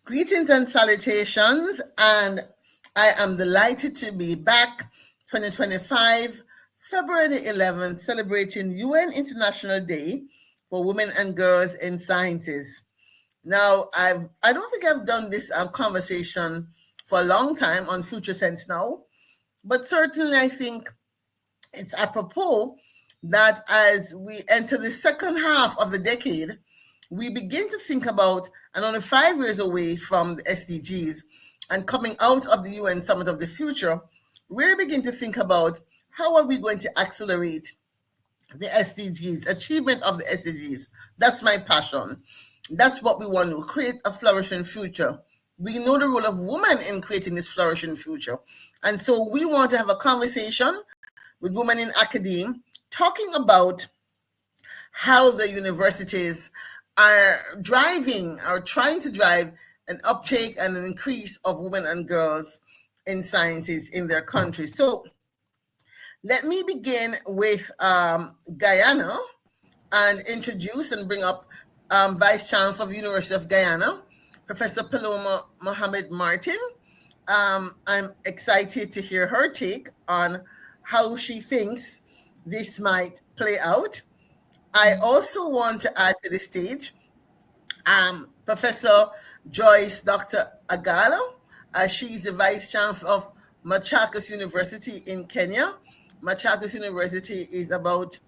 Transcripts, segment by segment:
Greetings and salutations, and I am delighted to be back 2025, February the 11th, celebrating UN International Day for Women and Girls in Sciences. Now, I don't think I've done this conversation for a long time on Future Sense now, but certainly I think it's apropos that as we enter the second half of the decade, we begin to think about, and only 5 years away from the SDGs and coming out of the UN Summit of the Future, really begin to think about how are we going to accelerate the SDGs, achievement of the SDGs. That's my passion. That's what we want to create a flourishing future. We know the role of women in creating this flourishing future. And so we want to have a conversation with women in academia talking about how the universities are driving or trying to drive an uptake and an increase of women and girls in sciences in their country. So let me begin with Guyana and introduce and bring up Vice Chancellor of the University of Guyana, Professor Paloma Mohamed Martin. I'm excited to hear her take on how she thinks this might play out. I also want to add to the stage Professor Joyce Dr. Agalo. She's the Vice Chancellor of Machakos University in Kenya. Machakos University is about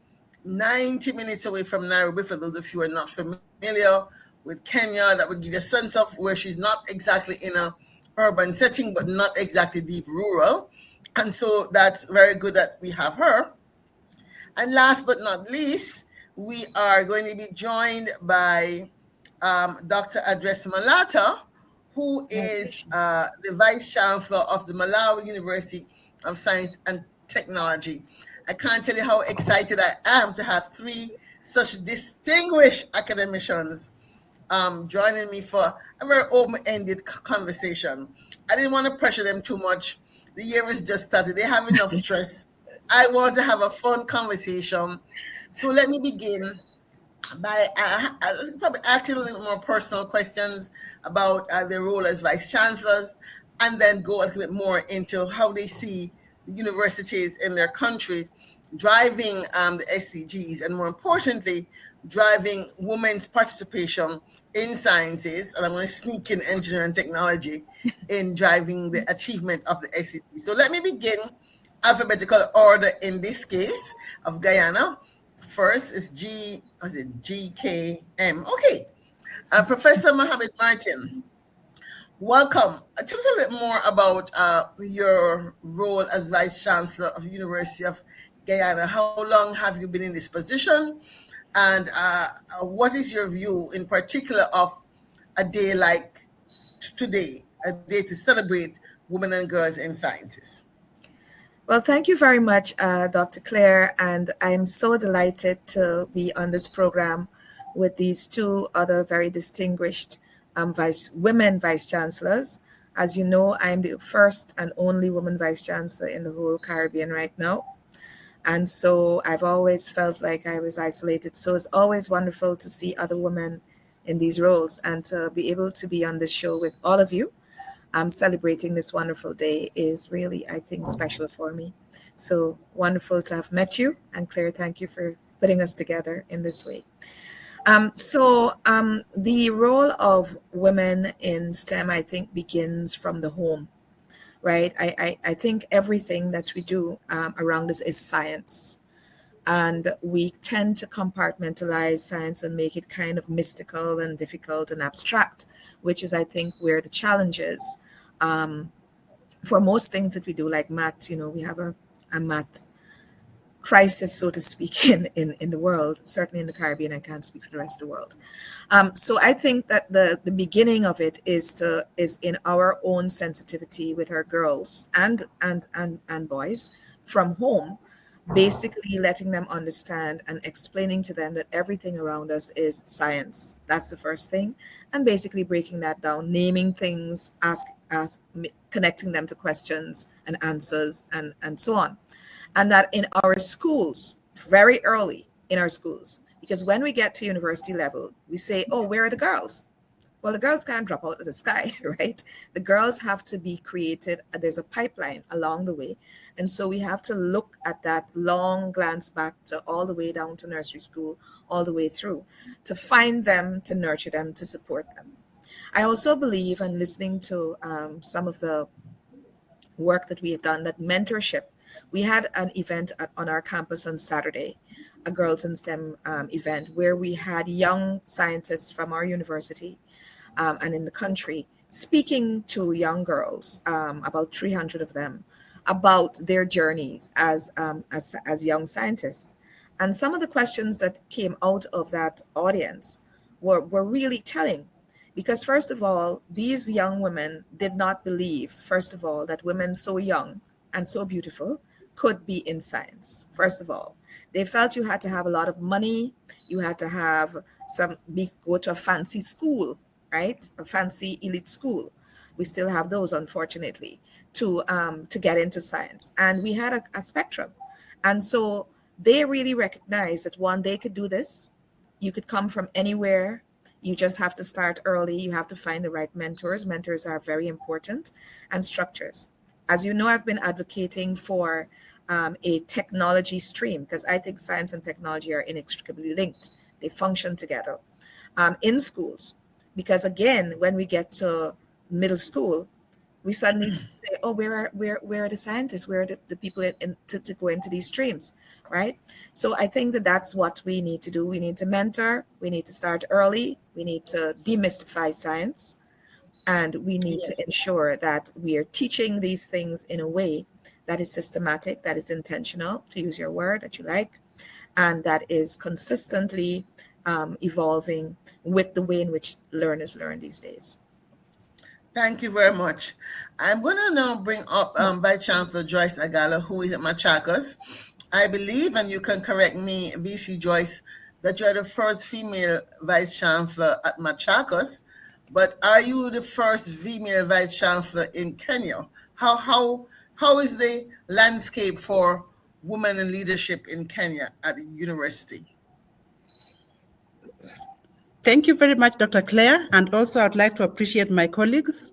90 minutes away from Nairobi. For those of you who are not familiar with Kenya, that would give you a sense of where she's not exactly in a urban setting, but not exactly deep rural. And so that's very good that we have her. And last but not least, we are going to be joined by Dr. Adres Malata, who is the Vice Chancellor of the Malawi University of Science and Technology. I can't tell you how excited I am to have three such distinguished academicians joining me for a very open-ended conversation. I didn't want to pressure them too much. The year is just started. They have enough stress. I want to have a fun conversation. So let me begin by probably asking a little more personal questions about their role as vice chancellors, and then go a little bit more into how they see the universities in their country driving the SDGs, and more importantly, driving women's participation in sciences, and I'm going to sneak in engineering and technology in driving the achievement of the SDGs. So let me begin alphabetical order in this case of Guyana. First is GKM. Okay. Professor Mohamed Martin, welcome. Tell us a little bit more about your role as Vice Chancellor of the University of Guyana. How long have you been in this position? And what is your view in particular of a day like today, a day to celebrate women and girls in sciences? Well, thank you very much, Dr. Claire, and I'm so delighted to be on this program with these two other very distinguished women vice chancellors. As you know, I'm the first and only woman vice chancellor in the whole Caribbean right now. And so I've always felt like I was isolated. So it's always wonderful to see other women in these roles, and to be able to be on this show with all of you celebrating this wonderful day is really, I think, special for me. So wonderful to have met you. And Claire, thank you for putting us together in this way. The role of women in STEM, I think, begins from the home, right? I think everything that we do around us is science. And we tend to compartmentalize science and make it kind of mystical and difficult and abstract, which is, I think, where the challenge is. For most things that we do, like math, we have a math crisis, so to speak, in the world, certainly in the Caribbean. I can't speak for the rest of the world. So I think that the beginning of it is in our own sensitivity with our girls and boys from home, basically letting them understand and explaining to them that everything around us is science. That's the first thing. And basically breaking that down, naming things, connecting them to questions and answers and so on. And that in our schools, very early in our schools, because when we get to university level, we say, oh, where are the girls? Well, the girls can't drop out of the sky, right? The girls have to be created. There's a pipeline along the way. And so we have to look at that long glance back to all the way down to nursery school, all the way through, to find them, to nurture them, to support them. I also believe, and listening to some of the work that we have done, that mentorship. We had an event on our campus on Saturday, a Girls in STEM event, where we had young scientists from our university and in the country speaking to young girls, about 300 of them, about their journeys as young scientists. And some of the questions that came out of that audience were really telling. Because, first of all, these young women did not believe, first of all, that women so young and so beautiful could be in science. First of all, they felt you had to have a lot of money, you had to have go to a fancy school, right? A fancy elite school. We still have those, unfortunately, to get into science. And we had a spectrum. And so they really recognized that, one, they could do this. You could come from anywhere. You just have to start early. You have to find the right mentors. Mentors are very important, and structures. As you know, I've been advocating for a technology stream, because I think science and technology are inextricably linked. They function together in schools. Because again, when we get to middle school, we suddenly say, oh, where are the scientists? Where are the people to go into these streams, right? So I think that that's what we need to do. We need to mentor. We need to start early. We need to demystify science. And we need to ensure that we are teaching these things in a way that is systematic, that is intentional, to use your word that you like, and that is consistently evolving with the way in which learners learn these days. Thank you very much. I'm going to now bring up Vice Chancellor Joyce Agala, who is at Machakos. I believe, and you can correct me, VC Joyce, that you are the first female Vice Chancellor at Machakos, but are you the first female Vice Chancellor in Kenya? How is the landscape for women in leadership in Kenya at the university? Thank you very much, Dr. Claire. And also I'd like to appreciate my colleagues.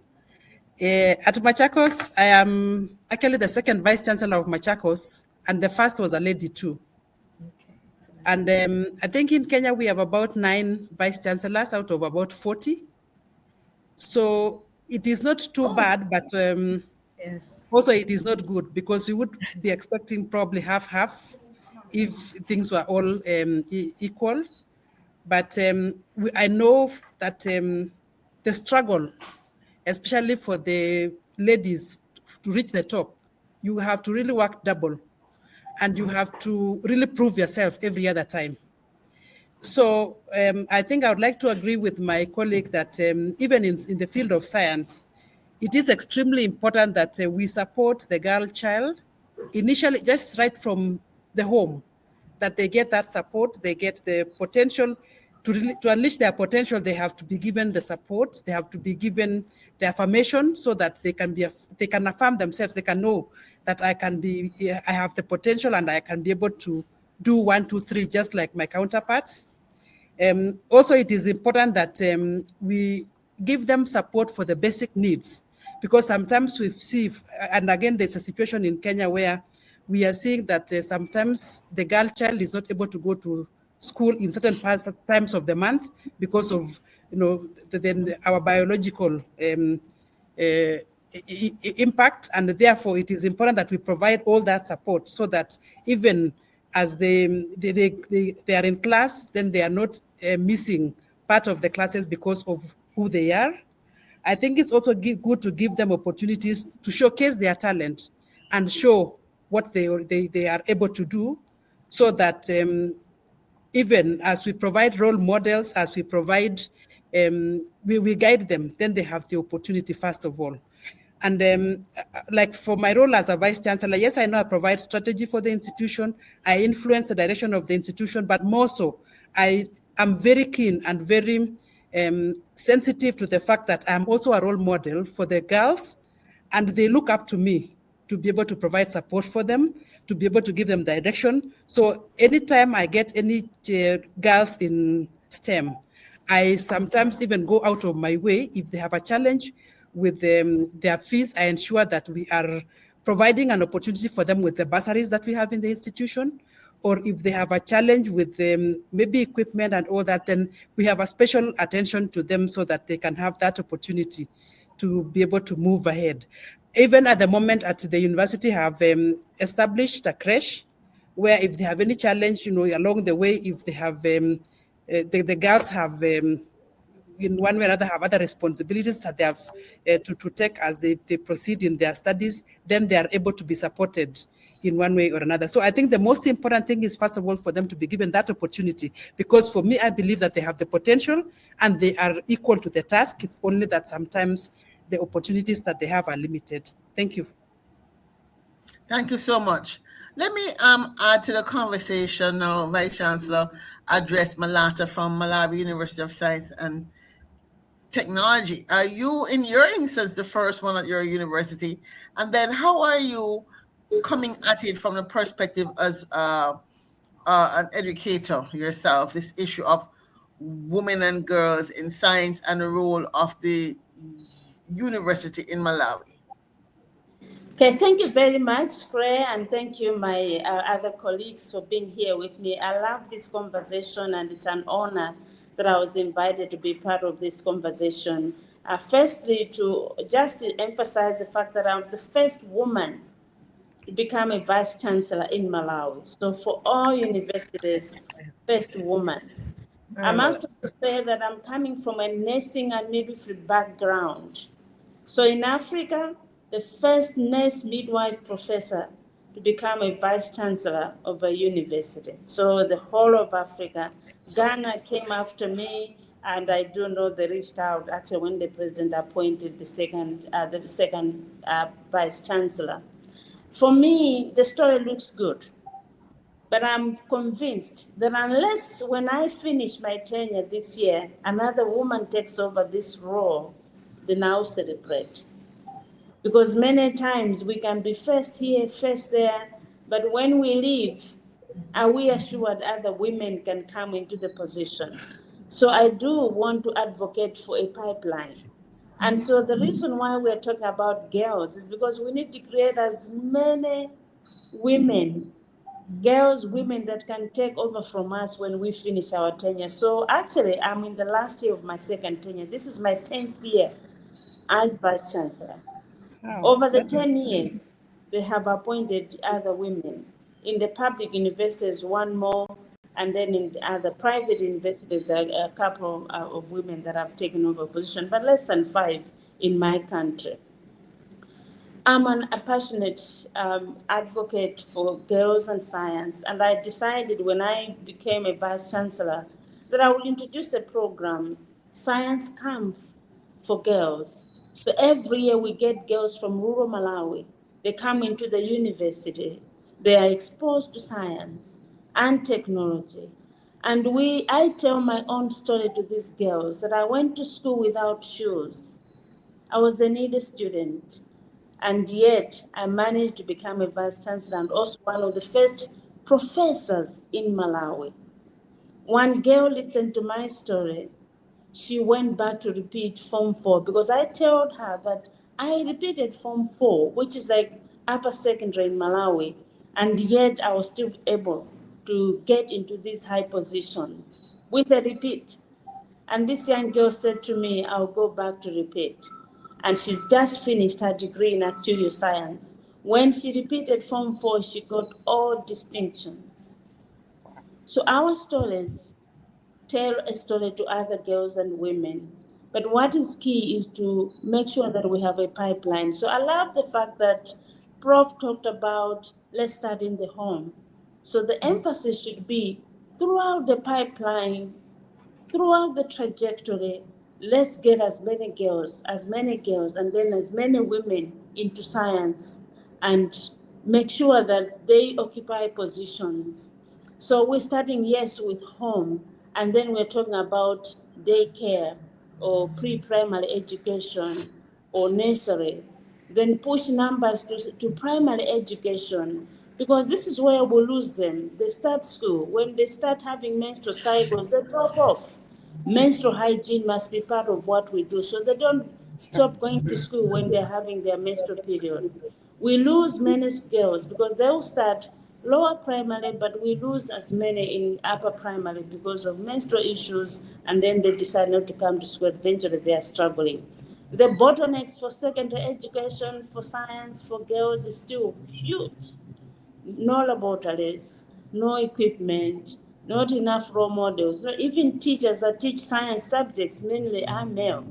At Machakos, I am actually the second Vice Chancellor of Machakos, and the first was a lady too. Okay, and I think in Kenya, we have about 9 Vice Chancellors out of about 40. So it is not too bad, but yes, also it is not good, because we would be expecting probably half if things were all equal. But I know that the struggle, especially for the ladies to reach the top, you have to really work double, and you have to really prove yourself every other time. So I think I would like to agree with my colleague that even in the field of science, it is extremely important that we support the girl child initially, just right from the home, that they get that support, they get the potential to unleash their potential. They have to be given the support, they have to be given the affirmation, so that they can affirm themselves. They can know that I have the potential, and I can be able to do 1, 2, 3, just like my counterparts. Also, it is important that we give them support for the basic needs, because sometimes we see, and again, there's a situation in Kenya where we are seeing that sometimes the girl child is not able to go to school in certain times of the month because of, our biological impact, and therefore it is important that we provide all that support, so that even as they are in class, then they are not missing part of the classes because of who they are. I think it's also good to give them opportunities to showcase their talent and show what they are able to do, so that even as we provide role models, as we provide, we guide them, then they have the opportunity first of all. And like for my role as a Vice Chancellor, yes, I know I provide strategy for the institution, I influence the direction of the institution, but more so, I am very keen and very sensitive to the fact that I'm also a role model for the girls, and they look up to me to be able to provide support for them, to be able to give them direction. So anytime I get any girls in STEM, I sometimes even go out of my way. If they have a challenge with their fees, I ensure that we are providing an opportunity for them with the bursaries that we have in the institution. Or if they have a challenge with maybe equipment and all that, then we have a special attention to them so that they can have that opportunity to be able to move ahead. Even at the moment at the university have established a creche where if they have any challenge, along the way, if they have, the girls have, in one way or another, have other responsibilities that they have to take as they proceed in their studies, then they are able to be supported in one way or another. So I think the most important thing is, first of all, for them to be given that opportunity, because for me, I believe that they have the potential and they are equal to the task. It's only that sometimes the opportunities that they have are limited. Thank you. Thank you so much. Let me add to the conversation now. Vice Chancellor address Malata from Malawi University of Science and Technology. Are you, in your instance, the first one at your university? And then how are you coming at it from the perspective as an educator yourself, this issue of women and girls in science and the role of the university in Malawi? Okay, thank you very much, Claire, and thank you, my other colleagues, for being here with me. I love this conversation, and it's an honor that I was invited to be part of this conversation. Firstly, to just emphasize the fact that I'm the first woman to become a vice chancellor in Malawi. So for all universities, first woman. I'm asked to say that I'm coming from a nursing and midwifery background. So in Africa, the first nurse midwife professor to become a vice chancellor of a university. So the whole of Africa, Ghana came after me, and I do know they reached out actually when the president appointed the second vice chancellor. For me, the story looks good, but I'm convinced that unless when I finish my tenure this year, another woman takes over this role, then I'll celebrate. Because many times we can be first here, first there, but when we leave, are we assured other women can come into the position? So I do want to advocate for a pipeline. And so the reason why we're talking about girls is because we need to create as many women, girls, women that can take over from us when we finish our tenure. So actually, I'm in the last year of my second tenure. This is my 10th year as Vice Chancellor. Over the 10 years, they have appointed other women. In the public universities, one more, and then in the other private universities, a couple of women that have taken over position, but less than 5 in my country. I'm a passionate advocate for girls and science, and I decided when I became a vice chancellor that I will introduce a program, Science Camp for Girls. So every year we get girls from rural Malawi. They come into the university. They are exposed to science and technology. And I tell my own story to these girls that I went to school without shoes. I was a needy student. And yet I managed to become a vice chancellor and also one of the first professors in Malawi. One girl listened to my story. She went back to repeat Form 4 because I told her that I repeated Form 4, which is like upper secondary in Malawi, and yet I was still able to get into these high positions with a repeat. And this young girl said to me, I'll go back to repeat. And she's just finished her degree in actuarial science. When she repeated Form 4, she got all distinctions. So our stories tell a story to other girls and women. But what is key is to make sure that we have a pipeline. So I love the fact that Prof talked about let's start in the home. So the emphasis should be throughout the pipeline, throughout the trajectory, let's get as many girls, and then as many women into science and make sure that they occupy positions. So we're starting, yes, with home, and then we're talking about daycare or pre-primary education or nursery. Then push numbers to primary education, because this is where we lose them. They start school. When they start having menstrual cycles, they drop off. Menstrual hygiene must be part of what we do so they don't stop going to school when they're having their menstrual period. We lose many girls because they will start lower primary, but we lose as many in upper primary because of menstrual issues, and then they decide not to come to school. Eventually, they are struggling. The bottlenecks for secondary education, for science, for girls is still huge. No laboratories, no equipment, not enough role models, not even teachers that teach science subjects mainly are male.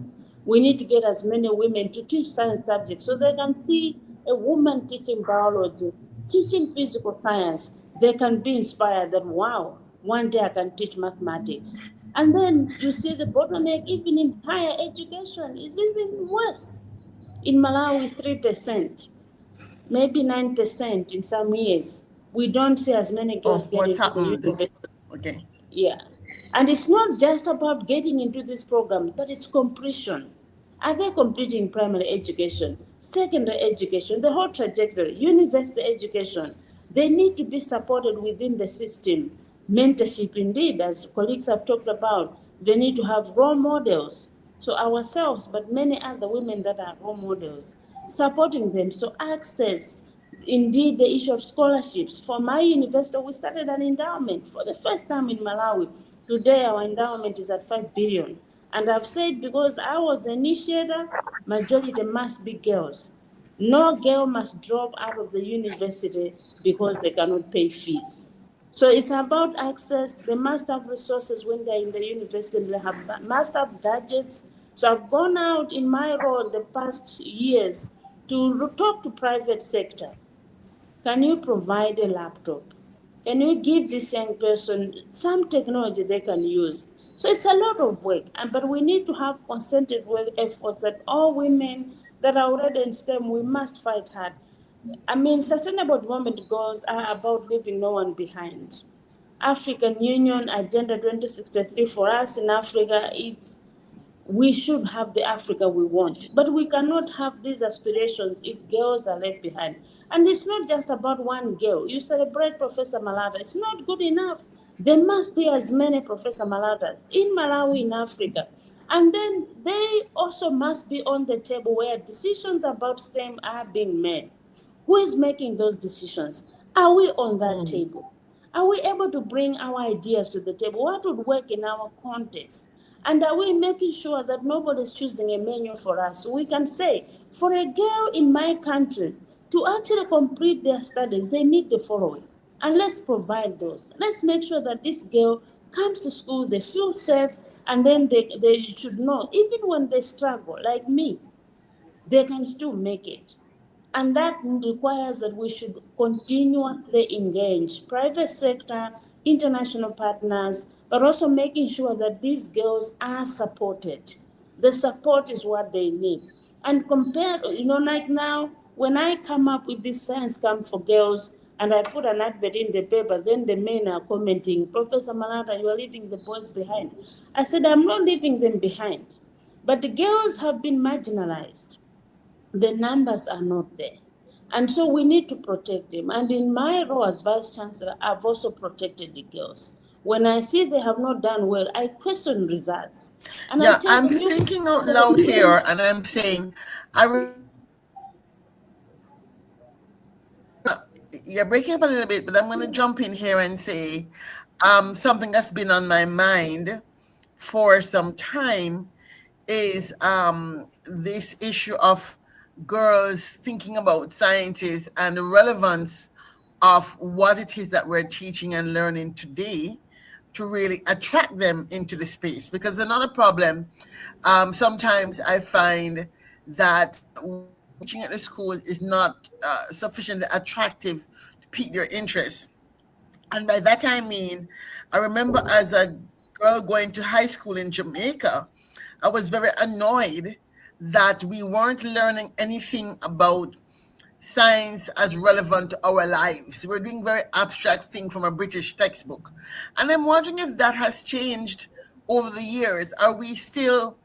We need to get as many women to teach science subjects so they can see a woman teaching biology, teaching physical science. They can be inspired that, wow, one day I can teach mathematics. And then you see the bottleneck even in higher education is even worse. In Malawi, 3%, maybe 9% in some years. We don't see as many girls Oh, get what's into the happened? university. Okay. Yeah. And it's not just about getting into this program, but it's completion. Are they completing primary education, secondary education, the whole trajectory, university education? They need to be supported within the system. Mentorship, indeed, as colleagues have talked about, they need to have role models. So ourselves, but many other women that are role models, supporting them. So access, indeed, the issue of scholarships. For my university, we started an endowment for the first time in Malawi. Today, our endowment is at 5 billion. And I've said because I was the initiator, majority must be girls. No girl must drop out of the university because they cannot pay fees. So it's about access. They must have resources when they're in the university. They must have gadgets. So I've gone out in my role the past years to talk to private sector. Can you provide a laptop? Can you give this young person some technology they can use? So it's a lot of work, but we need to have concerted work efforts that all women that are already in STEM, we must fight hard. I mean, sustainable development goals are about leaving no one behind. African Union Agenda 2063 for us in Africa, we should have the Africa we want. But we cannot have these aspirations if girls are left behind. And it's not just about one girl. You celebrate Professor Malata. It's not good enough. There must be as many Professor Malatas in Malawi, in Africa. And then they also must be on the table where decisions about STEM are being made. Who is making those decisions? Are we on that table? Are we able to bring our ideas to the table? What would work in our context? And are we making sure that nobody's choosing a menu for us? We can say, for a girl in my country to actually complete their studies, they need the following. And let's provide those. Let's make sure that this girl comes to school, they feel safe, and then they should know, even when they struggle, like me, they can still make it. And that requires that we should continuously engage private sector, international partners, but also making sure that these girls are supported. The support is what they need. And compared, like now, when I come up with this Science Camp for Girls, and I put an advert in the paper, then the men are commenting, Professor Malata, you are leaving the boys behind. I said, I'm not leaving them behind. But the girls have been marginalized. The numbers are not there. And so we need to protect them. And in my role as Vice Chancellor, I've also protected the girls. When I see they have not done well, I question results. And I Yeah, tell I'm them, thinking out loud here and I'm saying, I you're breaking up a little bit, but I'm going to jump in here and say something that's been on my mind for some time is this issue of girls thinking about sciences and the relevance of what it is that we're teaching and learning today to really attract them into the space. Because another problem, sometimes I find that what we're teaching at the school is not sufficiently attractive to pique their interest. And by that I mean, I remember as a girl going to high school in Jamaica, I was very annoyed that we weren't learning anything about science as relevant to our lives. We're doing very abstract thing from a British textbook. And I'm wondering if that has changed over the years. Are we still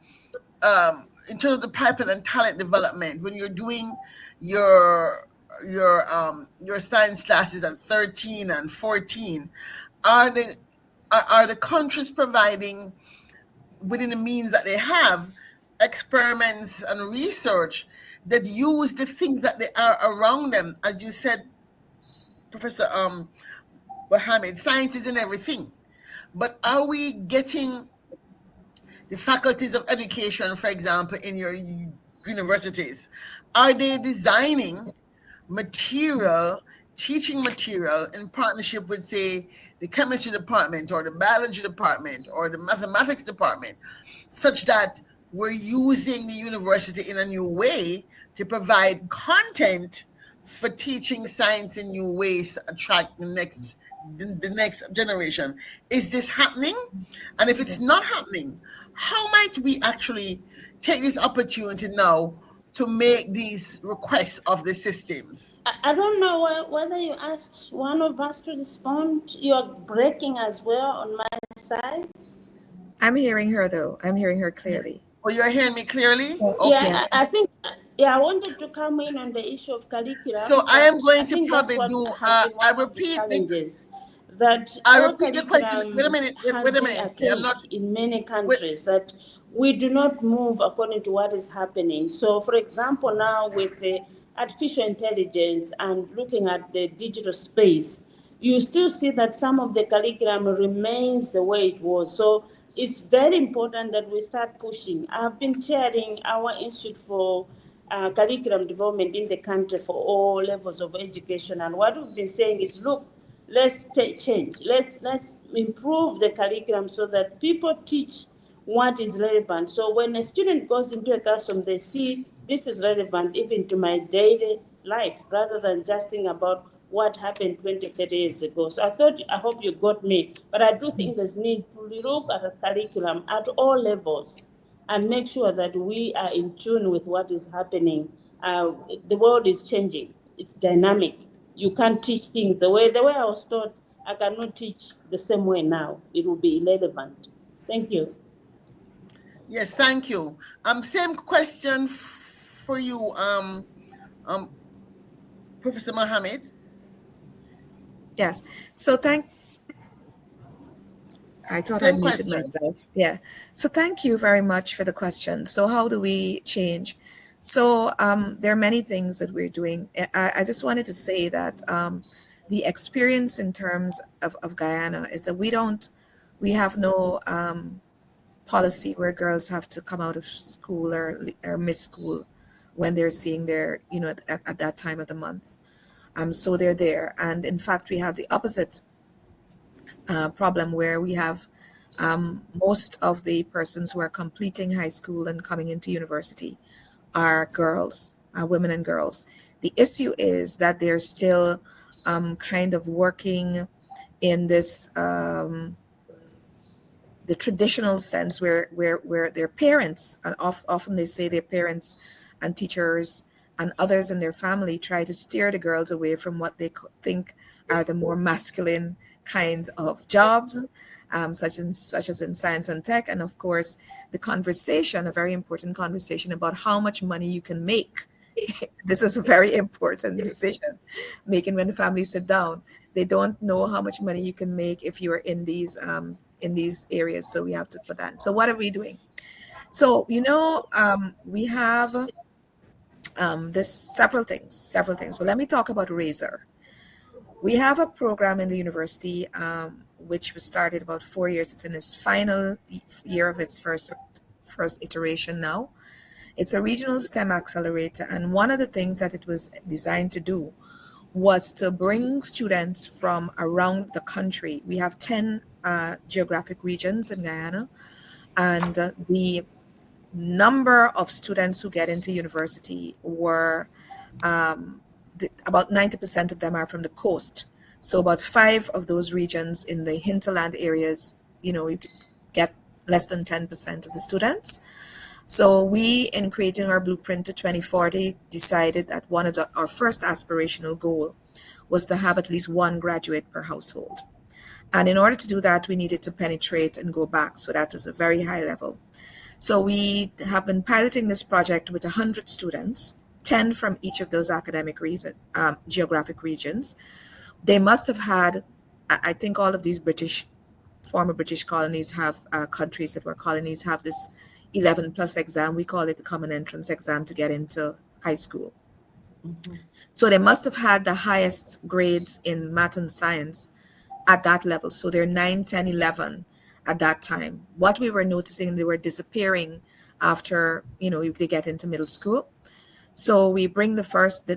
in terms of the pipeline and talent development, when you're doing your your science classes at 13 and 14, are the are the countries providing within the means that they have, experiments and research that use the things that they are around them. As you said, Professor Mohammed, science is in everything. But are we getting the faculties of education, for example, in your universities? Are they designing material, teaching material in partnership with, say, the chemistry department or the biology department or the mathematics department, such that we're using the university in a new way to provide content for teaching science in new ways to attract the next generation? Is this happening? And if it's not happening, how might we actually take this opportunity now to make these requests of the systems? I don't know whether you asked one of us to respond. You're breaking as well on my side. I'm hearing her though. I'm hearing her clearly. Oh, you're hearing me clearly? Okay. Yeah, I think, I wanted to come in on the issue of curriculum. So I am going to think probably that's do, what has been I one of the repeat challenges. That I our repeat the question. Wait a minute, curriculum wait a has been minute. See, I'm not, archaic in many countries, that we do not move according to what is happening. So, for example, now with the artificial intelligence and looking at the digital space, you still see that some of the curriculum remains the way it was. So it's very important that we start pushing. I've been chairing our Institute for Curriculum Development in the country for all levels of education. And what we've been saying is, look, let's change. Let's improve the curriculum so that people teach what is relevant. So when a student goes into a classroom, they see this is relevant even to my daily life, rather than just think about what happened 20, 30 years ago. So I hope you got me. But I do think there's need to look at the curriculum at all levels and make sure that we are in tune with what is happening. The world is changing. It's dynamic. You can't teach things the way I was taught. I cannot teach the same way now. It will be irrelevant. Thank you. yes, thank you. Same question for you, Professor Mohammed. Yes. So I thought I Same muted question. myself. Yeah. So thank you very much for the question. So how do we change? So there are many things that we're doing. I just wanted to say that the experience in terms of Guyana is that we have no policy where girls have to come out of school or miss school when they're seeing their, at that time of the month. So they're there. And in fact, we have the opposite problem where we have most of the persons who are completing high school and coming into university are girls, women and girls. The issue is that they're still kind of working in this the traditional sense where their parents, and often they say their parents and teachers and others in their family try to steer the girls away from what they think are the more masculine kinds of jobs, such as in science and tech. And of course, the conversation, a very important conversation about how much money you can make. This is a very important decision making when the families sit down. They don't know how much money you can make if you are in these areas. So we have to put that. So what are we doing? So we have this several things. But let me talk about Razor. We have a program in the university which was started about 4 years. It's in its final year of its first iteration now. It's a regional STEM accelerator, and one of the things that it was designed to do was to bring students from around the country. We have 10 geographic regions in Guyana, and the number of students who get into university were about 90% of them are from the coast. So about 5 of those regions in the hinterland areas, you could get less than 10% of the students. So we, in creating our blueprint to 2040, decided that one of our first aspirational goal was to have at least 1 graduate per household. And in order to do that, we needed to penetrate and go back. So that was a very high level. So we have been piloting this project with 100 students, 10 from each of those academic geographic regions. They must have had, I think all of these British former British colonies have, countries that were colonies have this 11 plus exam. We call it the common entrance exam to get into high school. So they must have had the highest grades in math and science at that level. So they're 9, 10, 11 at that time. What we were noticing, they were disappearing after, they get into middle school. So we bring the first,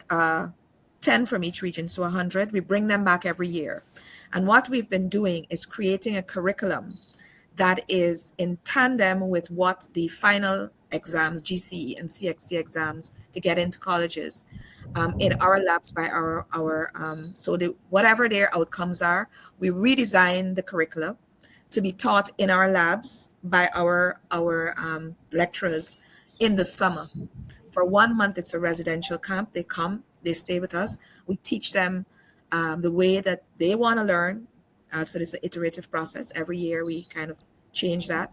10 from each region, so 100. We bring them back every year. And what we've been doing is creating a curriculum that is in tandem with what the final exams, GCE and CXC exams to get into colleges, in our labs by whatever their outcomes are, we redesign the curricula to be taught in our labs by our lecturers in the summer. For 1 month, it's a residential camp. They come, they stay with us. We teach them the way that they want to learn. So it's an iterative process. Every year we kind of change that.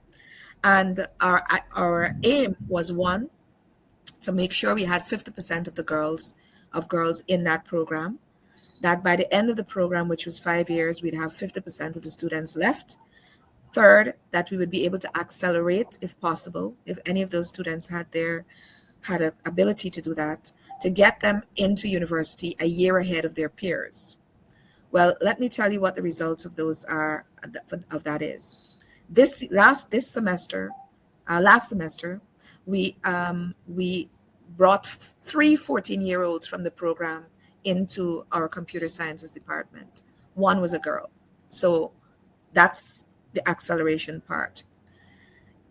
And our aim was, one, to make sure we had 50% of the girls in that program, that by the end of the program, which was 5 years, we'd have 50% of the students left. Third, that we would be able to accelerate, if possible, if any of those students had an ability to do that, to get them into university a year ahead of their peers. Well, let me tell you what the results of those are, of that is. Last semester, we brought 3 14-year-olds from the program into our computer sciences department. One was a girl. So that's the acceleration part.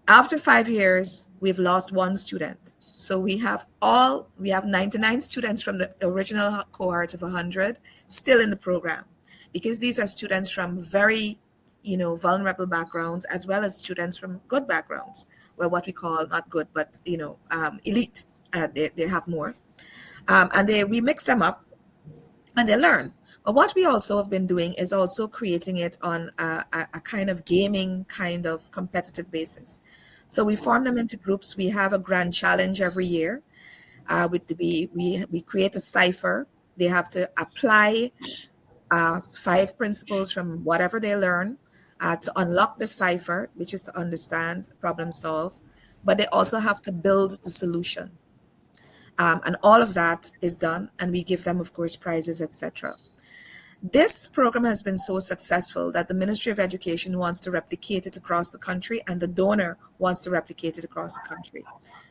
After 5 years, we've lost 1 student. So we have 99 students from the original cohort of 100 still in the program, because these are students from very, vulnerable backgrounds, as well as students from good backgrounds. Well, what we call not good, but elite. They have more, and we mix them up, and they learn. But what we also have been doing is also creating it on a kind of gaming, kind of competitive basis. So we form them into groups. We have a grand challenge every year. We create a cipher. They have to apply 5 principles from whatever they learn to unlock the cipher, which is to understand, problem solve. But they also have to build the solution. And all of that is done. And we give them, of course, prizes, etc. This program has been so successful that the Ministry of Education wants to replicate it across the country, and the donor wants to replicate it across the country.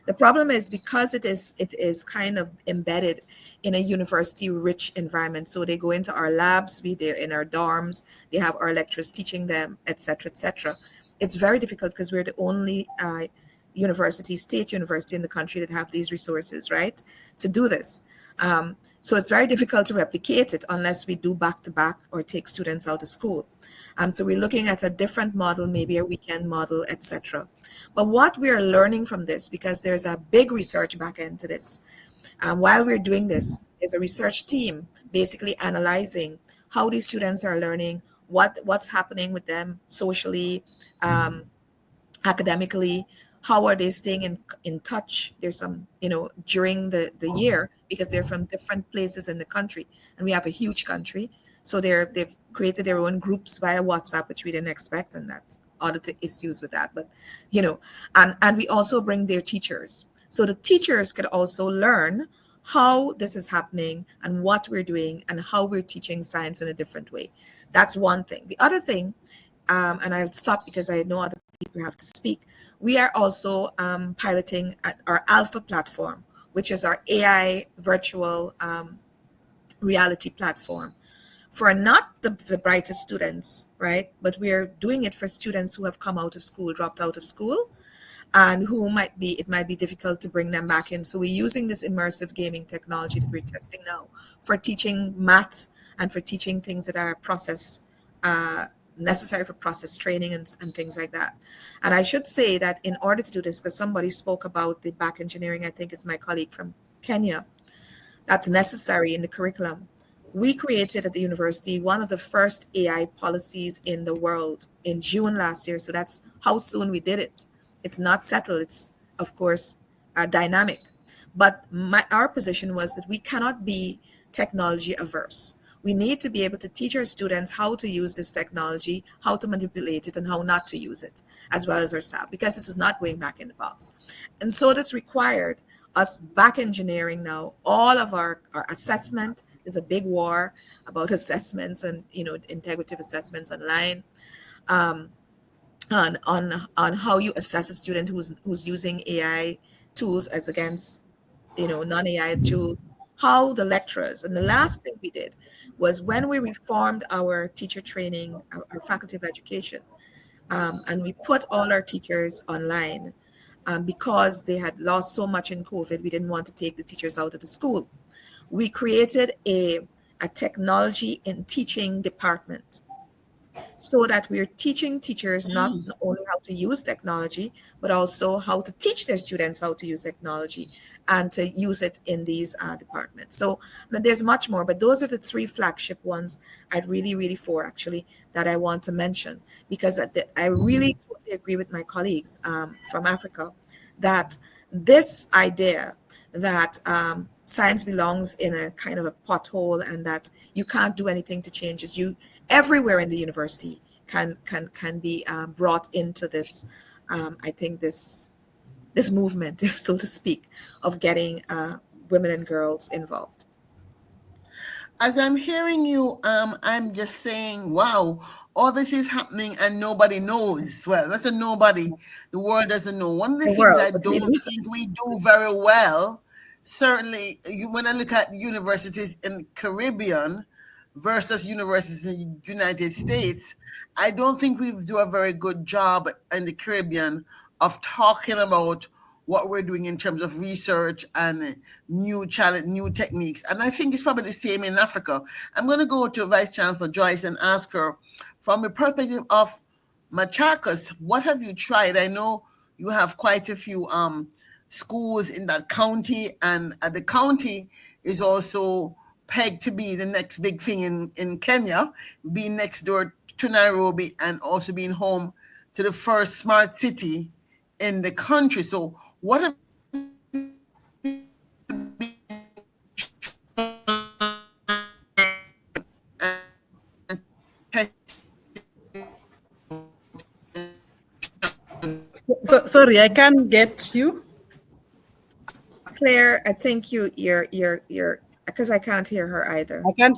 The problem is, because it is kind of embedded in a university-rich environment. So they go into our labs, they're in our dorms, they have our lecturers teaching them, etc., etc. It's very difficult because we're the only state university in the country that have these resources, right, to do this. So it's very difficult to replicate it unless we do back-to-back or take students out of school. So we're looking at a different model, maybe a weekend model, etc. But what we are learning from this, because there's a big research back end to this, while we're doing this, there's a research team basically analyzing how these students are learning, what's happening with them socially, academically, how are they staying in touch? There's some, during the year, because they're from different places in the country, and we have a huge country. So they've created their own groups via WhatsApp, which we didn't expect, and that's other issues with that. But, and we also bring their teachers. So the teachers could also learn how this is happening and what we're doing and how we're teaching science in a different way. That's one thing. The other thing, and I'll stop because I know other people have to speak. We are also piloting our Alpha platform, which is our AI virtual reality platform for not the brightest students, right? But we are doing it for students who have come out of school, dropped out of school, and who it might be difficult to bring them back in. So we're using this immersive gaming technology that we're testing now for teaching math and for teaching things that are necessary for process training and things like that. And I should say that in order to do this, because somebody spoke about the back engineering, I think it's my colleague from Kenya, that's necessary in the curriculum. We created at the university one of the first AI policies in the world in June last year. So that's how soon we did it. It's not settled. It's, of course, dynamic. But our position was that we cannot be technology averse. We need to be able to teach our students how to use this technology, how to manipulate it, and how not to use it, as well as ourselves, because this was not going back in the box. And so this required us back engineering now all of our assessment. There's a big war about assessments and, you know, integrative assessments online, on how you assess a student who's using AI tools as against, you know, non-AI tools, how the lecturers. And the last thing we did was when we reformed our teacher training, our faculty of education, and we put all our teachers online, because they had lost so much in COVID, we didn't want to take the teachers out of the school. We created a technology and teaching department, so that we're teaching teachers not only how to use technology, but also how to teach their students how to use technology and to use it in these departments. So there's much more, but those are the three flagship ones I'd really four actually that I want to mention, because I really totally agree with my colleagues from Africa that this idea that science belongs in a kind of a pothole and that you can't do anything to change it. You everywhere in the university can be brought into this. I think this movement, so to speak, of getting women and girls involved. As I'm hearing you, I'm just saying, wow, all this is happening and nobody knows. Well, that's a nobody. The world doesn't know. One of the things I don't think we do very well, certainly when I look at universities in the Caribbean versus universities in the United States, I don't think we do a very good job in the Caribbean of talking about what we're doing in terms of research and new challenge, new techniques. And I think it's probably the same in Africa. I'm going to go to Vice Chancellor Joyce and ask her, from the perspective of Machakos, what have you tried? I know you have quite a few schools in that county, and the county is also pegged to be the next big thing in Kenya, being next door to Nairobi and also being home to the first smart city in the country. So what have sorry, I can't get you. Claire, I think you're because I can't hear her either. I can't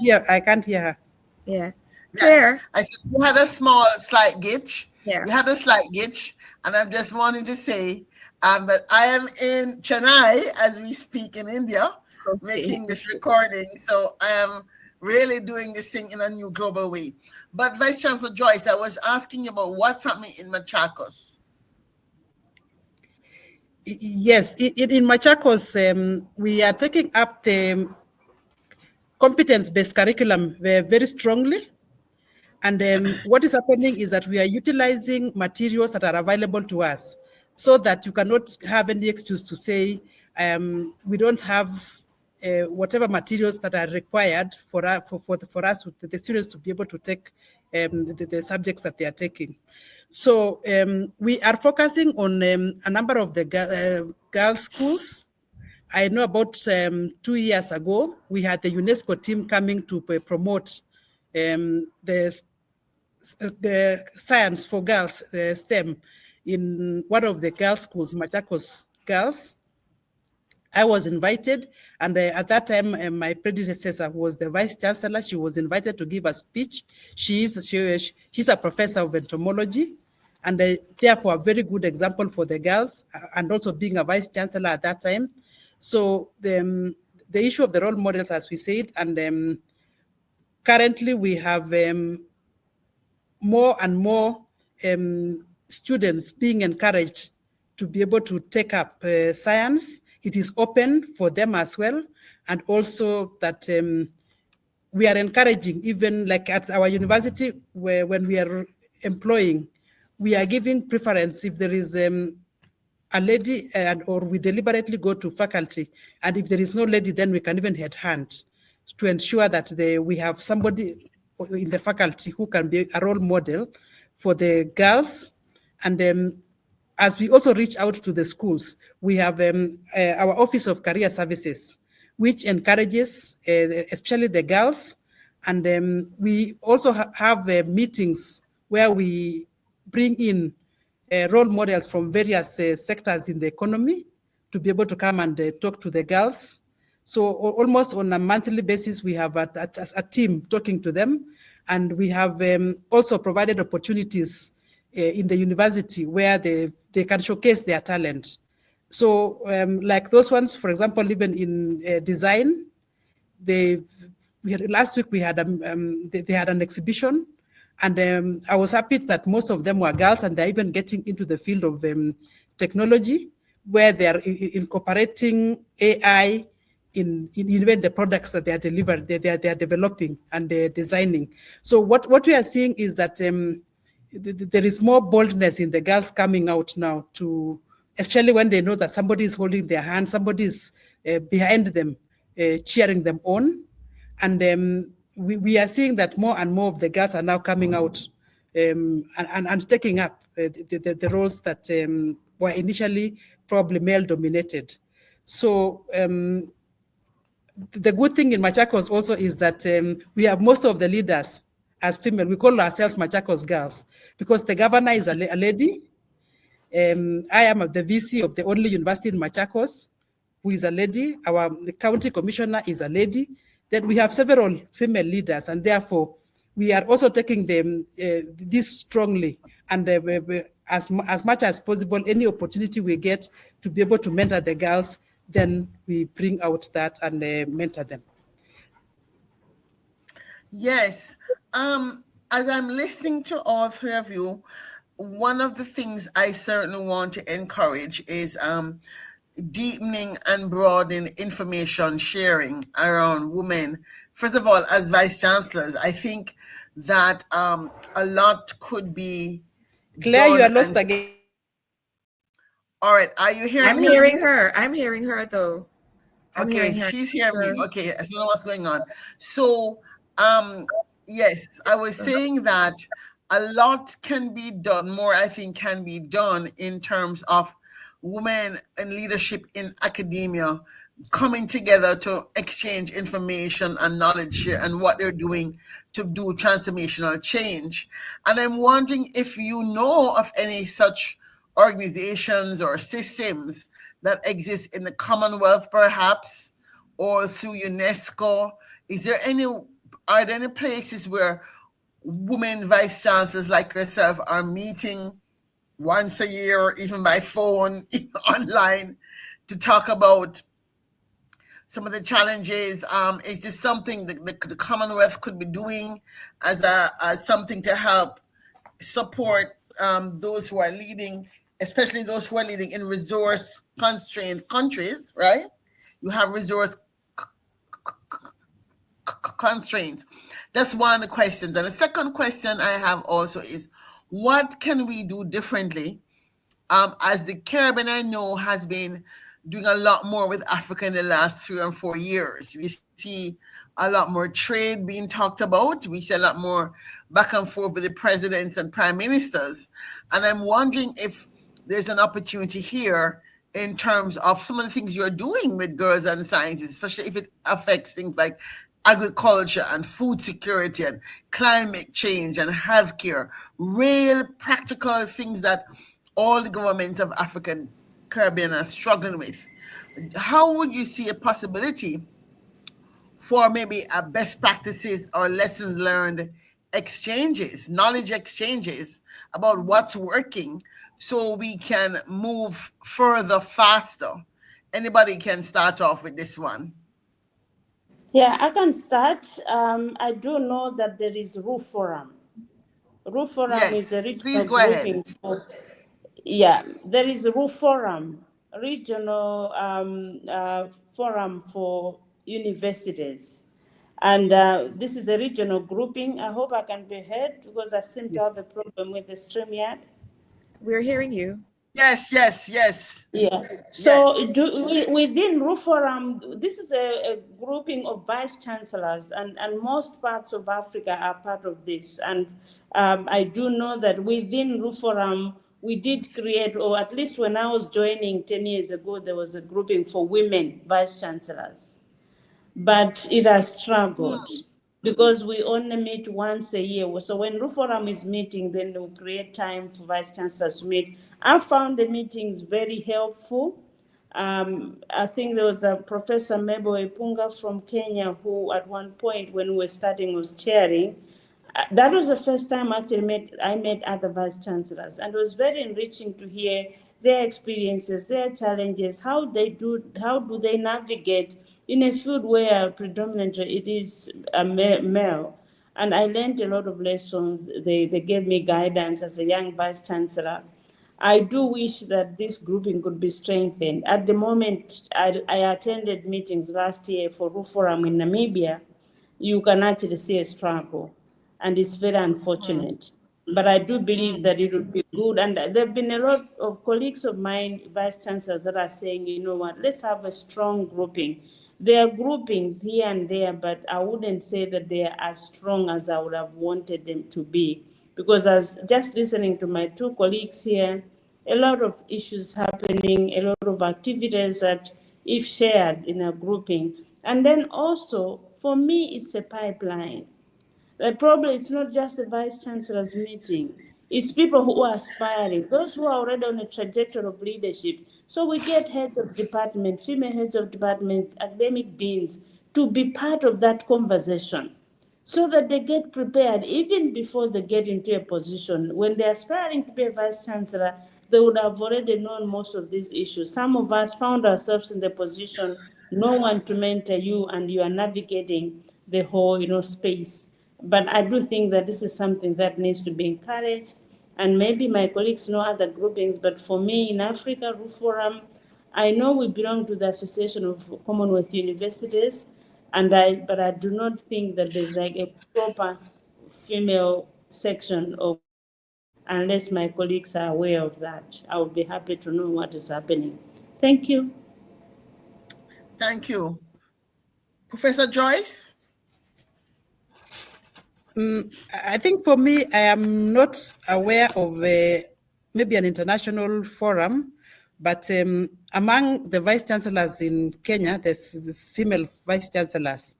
hear her. Yeah. Claire. I said you had a slight glitch. Yeah. You had a slight glitch, and I'm just wanting to say that I am in Chennai as we speak in India, making this recording. So I am really doing this thing in a new global way. But Vice Chancellor Joyce, I was asking you about what's happening in Machakos. Yes, in Machakos, we are taking up the competence-based curriculum very strongly. And what is happening is that we are utilizing materials that are available to us, so that you cannot have any excuse to say we don't have whatever materials that are required for us, the students to be able to take the subjects that they are taking. So we are focusing on a number of the girls' schools. I know about 2 years ago, we had the UNESCO team coming to promote the science for girls, STEM, in one of the girls' schools, Machakos Girls. I was invited, and at that time, my predecessor was the Vice Chancellor. She was invited to give a speech. She's a professor of entomology, and therefore a very good example for the girls, and also being a Vice Chancellor at that time. So the issue of the role models, as we said, and currently we have more and more students being encouraged to be able to take up science. It is open for them as well. And also that we are encouraging, even like at our university, where when we are employing, we are giving preference if there is a lady, or we deliberately go to faculty. And if there is no lady, then we can even headhunt to ensure that we have somebody in the faculty who can be a role model for the girls. And then as we also reach out to the schools, we have our Office of Career Services, which encourages especially the girls And we also have meetings where we bring in role models from various sectors in the economy to be able to come and talk to the girls. So almost on a monthly basis, we have a team talking to them. And we have also provided opportunities in the university where they can showcase their talent. So like those ones, for example, even in design, last week we had they had an exhibition, and I was happy that most of them were girls, and they're even getting into the field of technology, where they are incorporating AI in even the products that they are delivered, they are developing and they're designing. So what we are seeing is that there is more boldness in the girls coming out now, to especially when they know that somebody is holding their hand, somebody is behind them, cheering them on. And we are seeing that more and more of the girls are now coming out and taking up the roles that were initially probably male dominated. So the good thing in Machakos also is that we have most of the leaders as female. We call ourselves Machakos girls because the governor is a lady. I am the VC of the only university in Machakos, who is a lady. The county commissioner is a lady. Then we have several female leaders, and therefore we are also taking them this strongly. And as much as possible, any opportunity we get to be able to mentor the girls, then we bring out that and mentor them. Yes. As I'm listening to all three of you, one of the things I certainly want to encourage is deepening and broadening information sharing around women. First of all, as vice chancellors, I think that a lot could be Claire, you are done. lost again. All right, are you hearing I'm me? hearing her. I'm hearing her though. I'm Okay, hearing her. she's hearing me. Okay, I don't know what's going on. So, yes, I was saying that a lot can be done, more I think can be done in terms of women in leadership in academia coming together to exchange information and knowledge share and what they're doing to do transformational change. And I'm wondering if you know of any such organizations or systems that exist in the Commonwealth, perhaps, or through UNESCO. Are there any places where women vice chancellors like yourself are meeting once a year, or even by phone, online, to talk about some of the challenges? Is this something that the Commonwealth could be doing as something to help support those who are leading, especially those who are leading in resource constrained countries, right? You have resource constraints. That's one of the questions. And the second question I have also is, what can we do differently? As the Caribbean, I know, has been doing a lot more with Africa in the last 3 or 4 years. We see a lot more trade being talked about. We see a lot more back and forth with the presidents and prime ministers. And I'm wondering if there's an opportunity here in terms of some of the things you're doing with Girls and Sciences, especially if it affects things like agriculture and food security and climate change and healthcare, real practical things that all the governments of African Caribbean are struggling with. How would you see a possibility for maybe a best practices or lessons learned exchanges, knowledge exchanges about what's working, so we can move further faster? Anybody can start off with this one. Yeah, I can start. I do know that there is Roof Forum. Roof Forum is a Yes, please regional go ahead. grouping for, yeah, there is a Roof Forum, regional forum for universities. And this is a regional grouping. I hope I can be heard because I seem to have a problem with the stream yet. We're hearing you. Yes, yes, yes. Yeah. So Yes. within Roof Forum, this is a grouping of vice chancellors, and most parts of Africa are part of this. And I do know that within Roof Forum, we did create, or at least when I was joining 10 years ago, there was a grouping for women vice chancellors. But it has struggled. because we only meet once a year. So when RUFORUM is meeting, then we'll create time for vice chancellors to meet. I found the meetings very helpful. I think there was a Professor Mebo Ipunga from Kenya who at one point when we were starting was chairing. That was the first time I met other vice chancellors, and it was very enriching to hear their experiences, their challenges, how do they navigate in a field where predominantly it is a male. And I learned a lot of lessons. They gave me guidance as a young vice chancellor. I do wish that this grouping could be strengthened. At the moment, I attended meetings last year for RUFORUM in Namibia. You can actually see a struggle, and it's very unfortunate. But I do believe that it would be good. And there have been a lot of colleagues of mine, vice chancellors, that are saying, you know what, let's have a strong grouping. There are groupings here and there, but I wouldn't say that they are as strong as I would have wanted them to be. Because as just listening to my two colleagues here, a lot of issues happening, a lot of activities that if shared in a grouping. And then also, for me, it's a pipeline. The problem is not just the vice chancellor's meeting. It's people who are aspiring, those who are already on a trajectory of leadership. So we get heads of department, female heads of departments, academic deans to be part of that conversation so that they get prepared even before they get into a position. When they're aspiring to be a vice chancellor, they would have already known most of these issues. Some of us found ourselves in the position, no one to mentor you, and you are navigating the whole, space. But I do think that this is something that needs to be encouraged. And maybe my colleagues know other groupings, but for me in Africa, RUFORUM, I know we belong to the Association of Commonwealth Universities, but I do not think that there's like a proper female section of RUFORUM, unless my colleagues are aware of that. I would be happy to know what is happening. Thank you. Thank you. Professor Joyce? I think for me, I am not aware of maybe an international forum, but among the vice chancellors in Kenya, the female vice chancellors,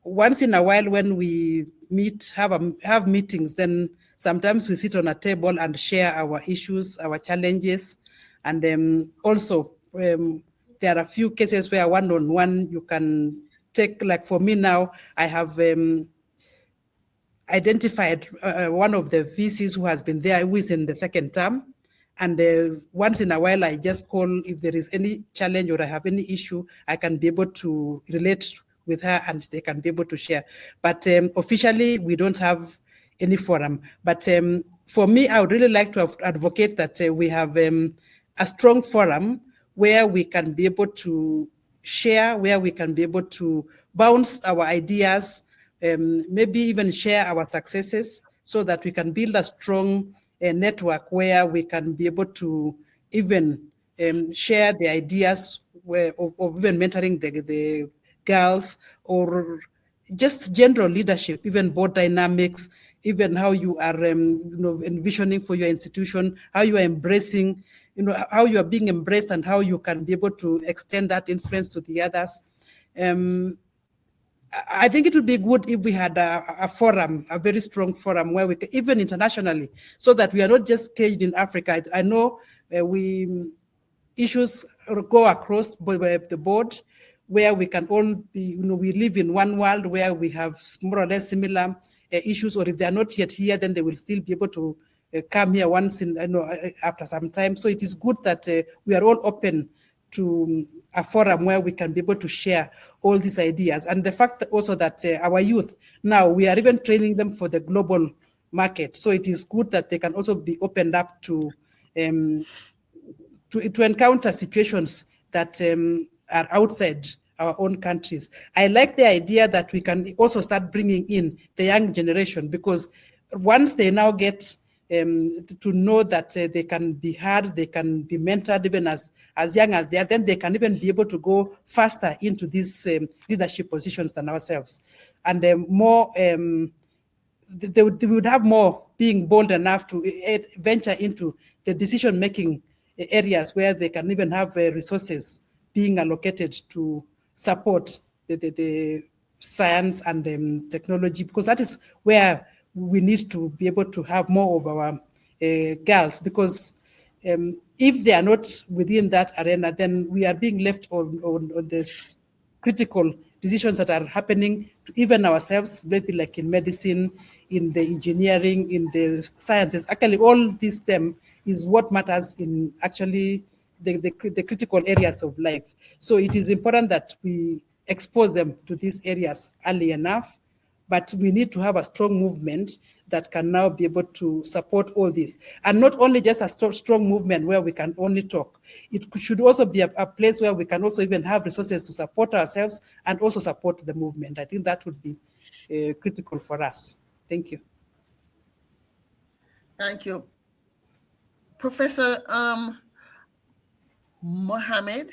once in a while when we meet, have meetings, then sometimes we sit on a table and share our issues, our challenges, and also there are a few cases where one-on-one you can take, like for me now, I have identified one of the VCs who has been there, who is in the second term. And once in a while, I just call if there is any challenge or I have any issue, I can be able to relate with her and they can be able to share. But officially, we don't have any forum. But for me, I would really like to advocate that we have a strong forum where we can be able to share, where we can be able to bounce our ideas, maybe even share our successes so that we can build a strong network where we can be able to even share the ideas of even mentoring the girls or just general leadership, even board dynamics, even how you are envisioning for your institution, how you are embracing, how you are being embraced and how you can be able to extend that influence to the others. I think it would be good if we had a forum, a very strong forum where we can, even internationally, so that we are not just caged in Africa. I know issues go across the board where we can all be, we live in one world where we have more or less similar issues, or if they are not yet here, then they will still be able to come here once in, after some time. So it is good that we are all open to a forum where we can be able to share all these ideas. And the fact that also that our youth, now we are even training them for the global market. So it is good that they can also be opened up to encounter situations that are outside our own countries. I like the idea that we can also start bringing in the young generation, because once they now get to know that they can be heard, they can be mentored even as young as they are, then they can even be able to go faster into these leadership positions than ourselves. And more, they would have more being bold enough to venture into the decision-making areas where they can even have resources being allocated to support the science and technology, because that is where we need to be able to have more of our girls, because if they are not within that arena, then we are being left on this critical decisions that are happening to even ourselves, maybe like in medicine, in the engineering, in the sciences. Actually, all this STEM is what matters in actually the critical areas of life. So it is important that we expose them to these areas early enough, but we need to have a strong movement that can now be able to support all this. And not only just a strong movement where we can only talk. It should also be a place where we can also even have resources to support ourselves and also support the movement. I think that would be critical for us. Thank you. Thank you. Professor Mohammed?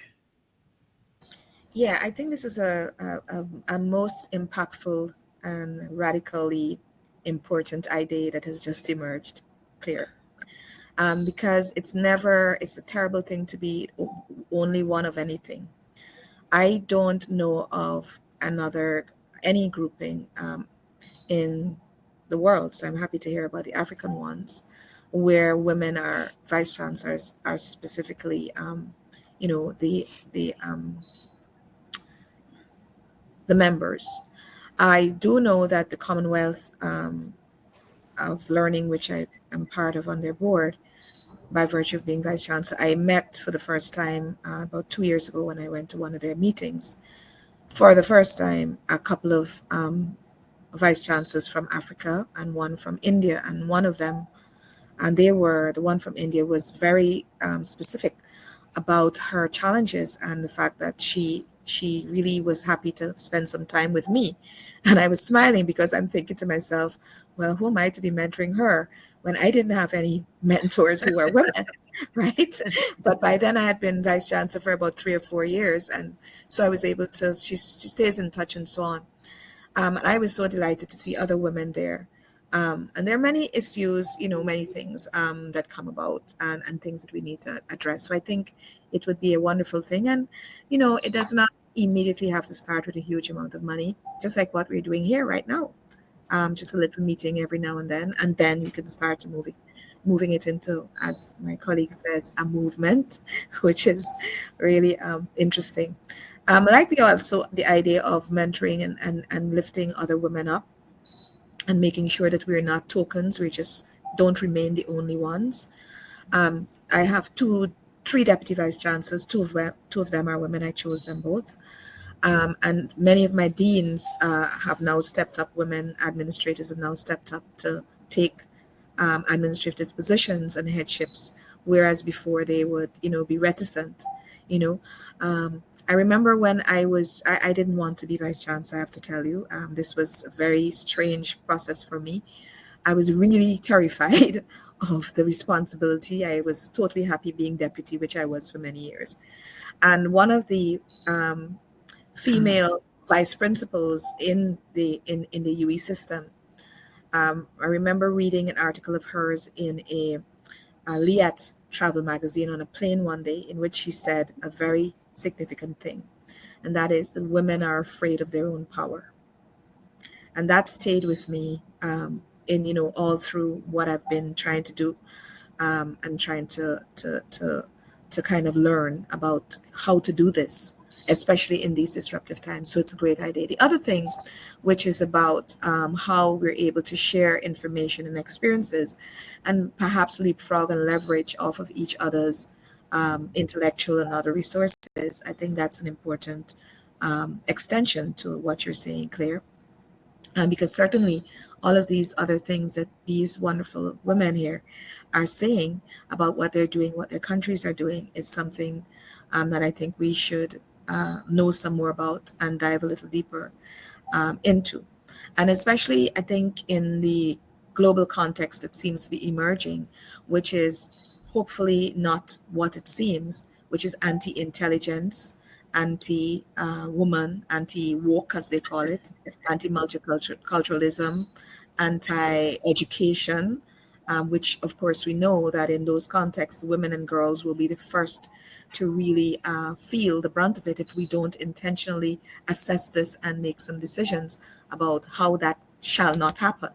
Yeah, I think this is a most impactful and radically important idea that has just emerged, clear. Because it's a terrible thing to be only one of anything. I don't know of any grouping in the world, so I'm happy to hear about the African ones, where women are vice chancellors, are specifically, the members. I do know that the Commonwealth of Learning, which I am part of on their board, by virtue of being vice chancellor, I met for the first time about 2 years ago when I went to one of their meetings. For the first time, a couple of vice chancellors from Africa and one from India, and the one from India was very specific about her challenges and the fact that she really was happy to spend some time with me. And I was smiling because I'm thinking to myself, well, who am I to be mentoring her when I didn't have any mentors who were women, right? But by then I had been vice chancellor for about 3 or 4 years. And so I was able to, she stays in touch and so on. And I was so delighted to see other women there. And there are many issues, many things that come about and things that we need to address. So I think it would be a wonderful thing. And, it does not immediately have to start with a huge amount of money, just like what we're doing here right now. Just a little meeting every now and then we can start moving it into, as my colleague says, a movement, which is really interesting. I like the idea of mentoring and lifting other women up and making sure that we're not tokens. We just don't remain the only ones. I have three deputy vice chancellors. Two of them are women. I chose them both. And many of my deans have now stepped up. Women administrators have now stepped up to take administrative positions and headships, whereas before they would, be reticent. I remember when I didn't want to be vice chancellor. I have to tell you, this was a very strange process for me. I was really terrified of the responsibility. I was totally happy being deputy, which I was for many years. And one of the female vice principals in the UE system, I remember reading an article of hers in a Liat travel magazine on a plane one day, in which she said a very significant thing, and that is that women are afraid of their own power. And that stayed with me in all through what I've been trying to do and trying to kind of learn about how to do this, especially in these disruptive times. So it's a great idea. The other thing, which is about how we're able to share information and experiences and perhaps leapfrog and leverage off of each other's intellectual and other resources. I think that's an important extension to what you're saying, Claire. Because certainly all of these other things that these wonderful women here are saying about what they're doing, what their countries are doing, is something that I think we should know some more about and dive a little deeper into. And especially, I think, in the global context that seems to be emerging, which is hopefully not what it seems, which is anti-intelligence, anti-woman, anti-woke, as they call it, anti-multiculturalism, anti-education, which of course we know that in those contexts, women and girls will be the first to really feel the brunt of it if we don't intentionally assess this and make some decisions about how that shall not happen,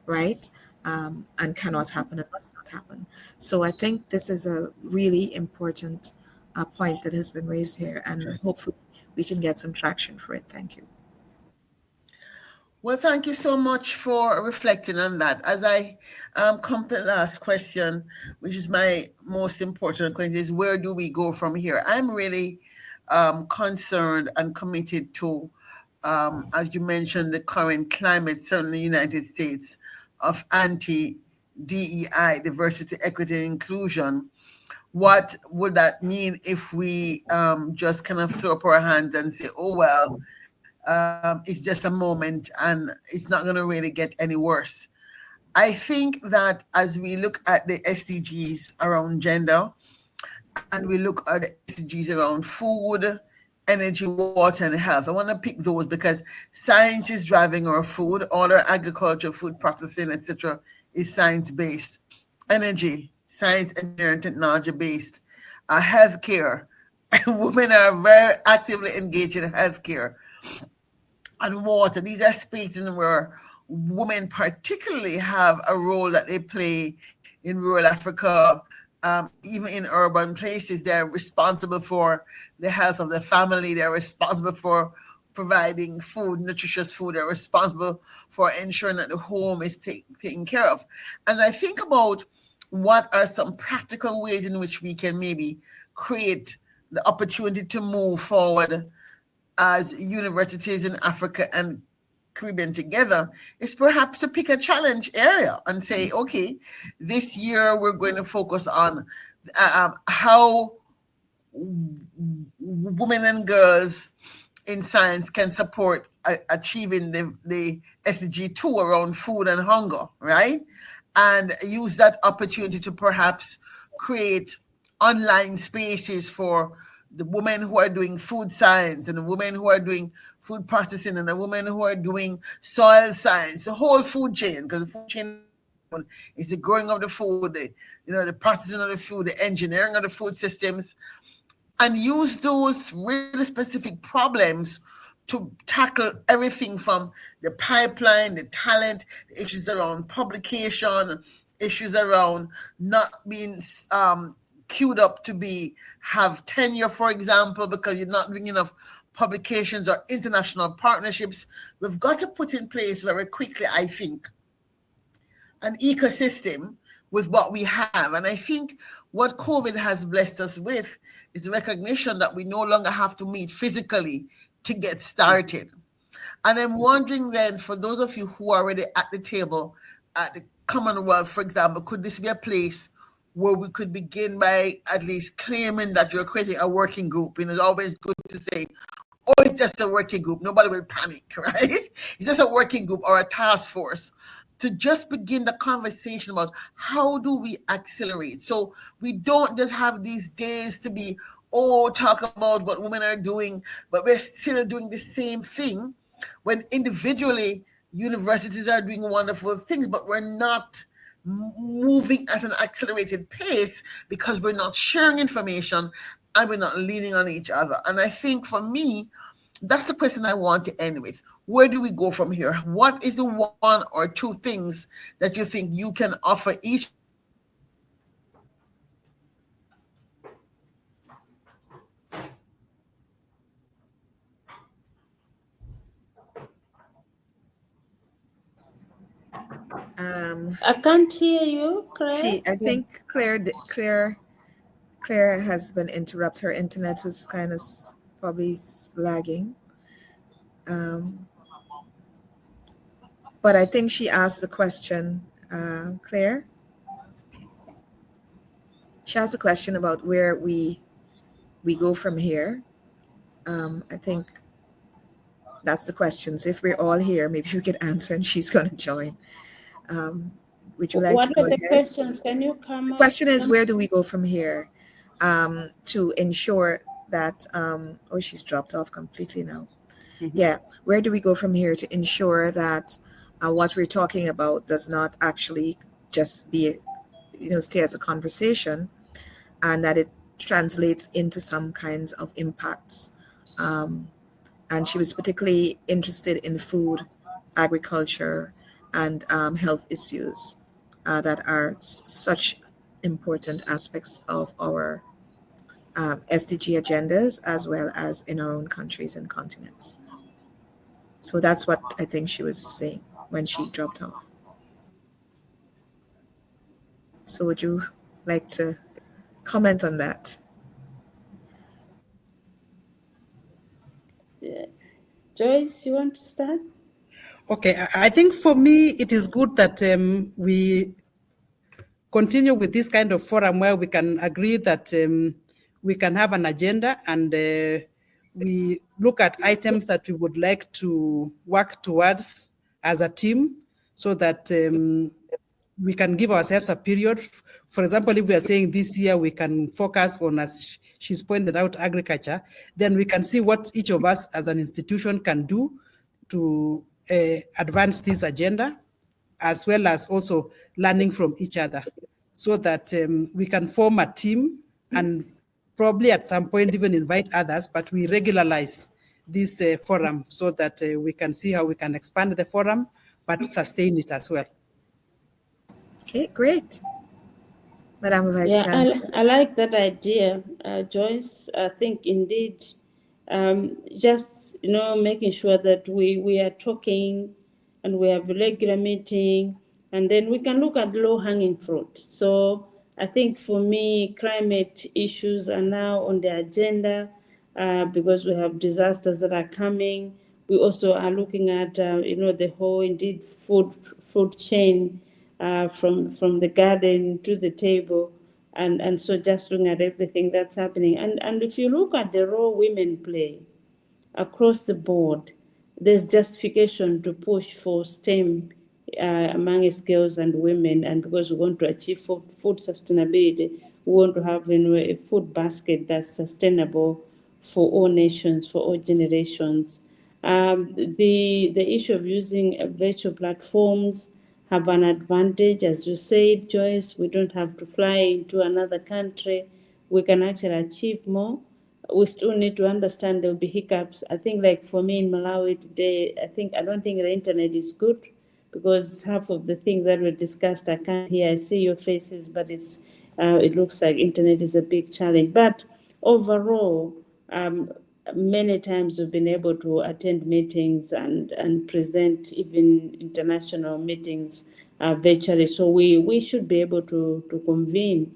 right? And cannot happen and must not happen. So I think this is a really important point that has been raised here, and hopefully we can get some traction for it. Thank you. Well, thank you so much for reflecting on that. As I come to the last question, which is my most important question, is where do we go from here? I'm really concerned and committed to, as you mentioned, the current climate, certainly in the United States, of anti-DEI, diversity, equity, and inclusion. What would that mean if we just kind of throw up our hands and say, oh, well, it's just a moment and it's not going to really get any worse? I think that as we look at the SDGs around gender and we look at the SDGs around food, energy, water, and health, I want to pick those because science is driving our food. All our agriculture, food processing, etc., is science-based. Energy, science, engineering, technology-based. Healthcare, women are very actively engaged in healthcare. And water, these are spaces where women particularly have a role that they play in rural Africa, even in urban places. They're responsible for the health of the family. They're responsible for providing food, nutritious food. They're responsible for ensuring that the home is taken care of. And I think about what are some practical ways in which we can maybe create the opportunity to move forward as universities in Africa and Caribbean together, is perhaps to pick a challenge area and say, okay, this year we're going to focus on how women and girls in science can support achieving the SDG 2 around food and hunger, right? And use that opportunity to perhaps create online spaces for the women who are doing food science and the women who are doing food processing and the women who are doing soil science, the whole food chain, because the food chain is the growing of the food, the processing of the food, the engineering of the food systems, and use those really specific problems to tackle everything from the pipeline, the talent, the issues around publication, issues around not being queued up to have tenure, for example, because you're not doing enough publications or international partnerships. We've got to put in place very quickly, I think, an ecosystem with what we have. And I think what COVID has blessed us with is the recognition that we no longer have to meet physically to get started. And I'm wondering then, for those of you who are already at the table at the Commonwealth, for example, could this be a place where we could begin by at least claiming that you're creating a working group? It's always good to say, oh, it's just a working group. Nobody will panic, right? It's just a working group or a task force to just begin the conversation about how do we accelerate. So we don't just have these days to be, talk about what women are doing, but we're still doing the same thing when individually universities are doing wonderful things, but we're not moving at an accelerated pace because we're not sharing information and we're not leaning on each other. And I think for me, that's the question I want to end with. Where do we go from here? What is the one or two things that you think you can offer each? I can't hear you, Claire. I think Claire has been interrupted. Her internet was kind of probably lagging. But I think she asked the question, Claire. She asked a question about where we go from here. I think that's the question. So if we're all here, maybe we could answer and she's going to join. Would you like What to go are the ahead? questions? Can you come The question is, where do we go from here to ensure that, she's dropped off completely now. Mm-hmm. Yeah, where do we go from here to ensure that what we're talking about does not actually just be, stay as a conversation, and that it translates into some kinds of impacts. And she was particularly interested in food, agriculture, and health issues that are such important aspects of our SDG agendas, as well as in our own countries and continents. So that's what I think she was saying when she dropped off. So would you like to comment on that? Yeah. Joyce, you want to start? Okay, I think for me it is good that we continue with this kind of forum where we can agree that we can have an agenda, and we look at items that we would like to work towards as a team, so that we can give ourselves a period. For example, if we are saying this year we can focus on, as she's pointed out, agriculture, then we can see what each of us as an institution can do to advance this agenda, as well as also learning from each other, so that we can form a team and probably at some point even invite others, but we regularize this forum so that we can see how we can expand the forum, but sustain it as well. Okay, great. Madam Vice Yeah, Chancellor. I like that idea, Joyce. I think indeed, just making sure that we are talking, and we have a regular meeting, and then we can look at low hanging fruit. So I think for me, climate issues are now on the agenda because we have disasters that are coming. We also are looking at the whole indeed food chain from the garden to the table. And so just looking at everything that's happening. And if you look at the role women play across the board, there's justification to push for STEM among girls and women. And because we want to achieve food sustainability, we want to have a food basket that's sustainable for all nations, for all generations. The issue of using virtual platforms have an advantage. As you said, Joyce, we don't have to fly into another country. We can actually achieve more. We still need to understand there will be hiccups. I think, like for me in Malawi today, I don't think the internet is good, because half of the things that were discussed I can't hear. I see your faces, but it looks like internet is a big challenge. But overall, many times we've been able to attend meetings and present even international meetings virtually. So we should be able to convene.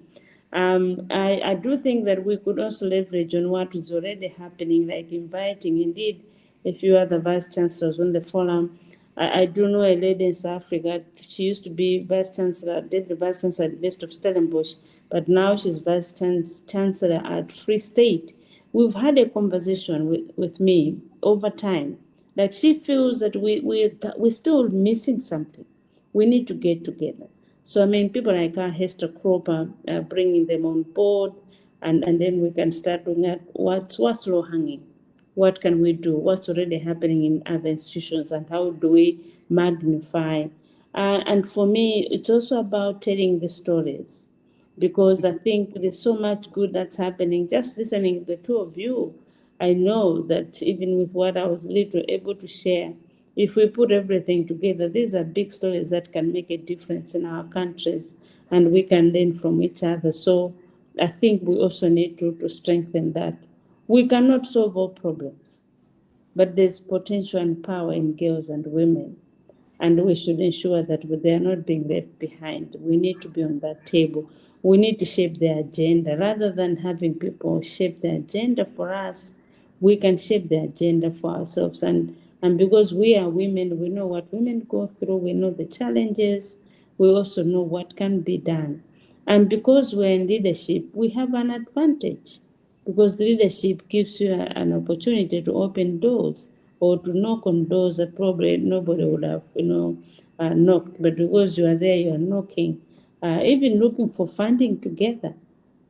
I do think that we could also leverage on what is already happening, like inviting, indeed, a few other vice chancellors on the forum. I do know a lady in South Africa. She used to be vice chancellor, deputy vice chancellor at the University of Stellenbosch, but now she's vice chancellor at Free State. We've had a conversation with me over time. Like, she feels that we're still missing something. We need to get together. So, I mean, people like Hester Cropper, bringing them on board, and then we can start looking at what's low hanging. What can we do? What's already happening in other institutions, and how do we magnify? And for me, it's also about telling the stories, because I think there's so much good that's happening. Just listening to the two of you, I know that even with what I was little able to share, if we put everything together, these are big stories that can make a difference in our countries, and we can learn from each other. So I think we also need to strengthen that. We cannot solve all problems, but there's potential and power in girls and women, and we should ensure that they are not being left behind. We need to be on that table. We need to shape the agenda rather than having people shape the agenda for us. We can shape the agenda for ourselves, and because we are women, we know what women go through. We know the challenges. We also know what can be done, and because we're in leadership, we have an advantage, because leadership gives you an opportunity to open doors or to knock on doors that probably nobody would have, knocked. But because you are there, you are knocking, even looking for funding together.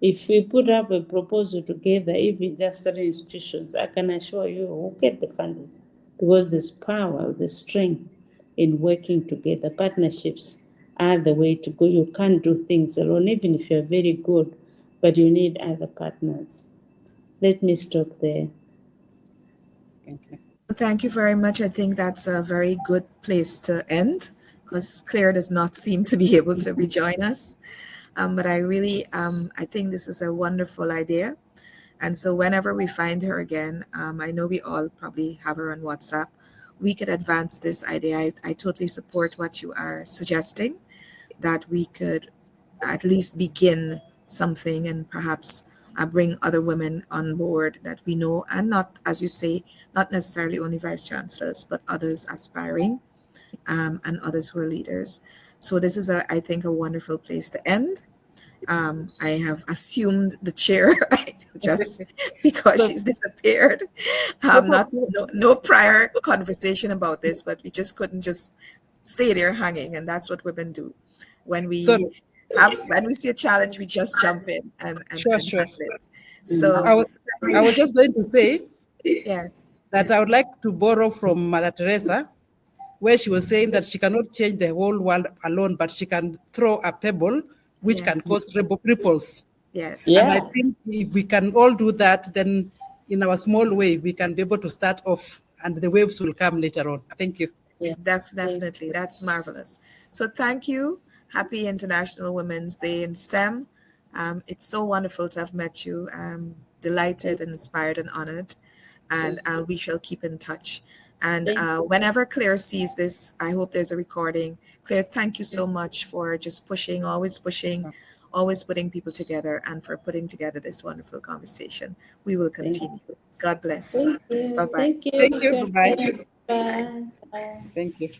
If we put up a proposal together, even just certain institutions, I can assure you we'll get the funding, because there's power, there's strength in working together, partnerships are the way to go. You can't do things alone, even if you're very good, but you need other partners. Let me stop there. Thank you. Thank you very much. I think that's a very good place to end because Claire does not seem to be able to rejoin us. But I think this is a wonderful idea. And so whenever we find her again, I know we all probably have her on WhatsApp. We could advance this idea. I totally support what you are suggesting, that we could at least begin something and perhaps bring other women on board that we know, and not, as you say, not necessarily only vice chancellors, but others aspiring and others who are leaders. So this is, I think, a wonderful place to end. I have assumed the chair just because she's disappeared. No prior conversation about this, but we just couldn't just stay there hanging, and that's what women do. When we see a challenge, we just jump in and Sure. tackle it. So I was just going to say yes, that I would like to borrow from Mother Teresa, where she was saying that she cannot change the whole world alone, but she can throw a pebble which can yes, cause ripples. yes. And I Yeah. think if we can all do that, then in our small way, we can be able to start off and the waves will come later on. Thank you. Yeah. Definitely. That's marvelous. So thank you. Happy International Women's Day in STEM. It's so wonderful to have met you. I'm delighted and inspired and honored. And we shall keep in touch. And whenever Claire sees this, I hope there's a recording. Claire, thank you so much for just pushing, always putting people together, and for putting together this wonderful conversation. We will continue. God bless. Thank you. Bye-bye. Thank you. Thank you. Bye-bye. Bye. Bye. Thank you.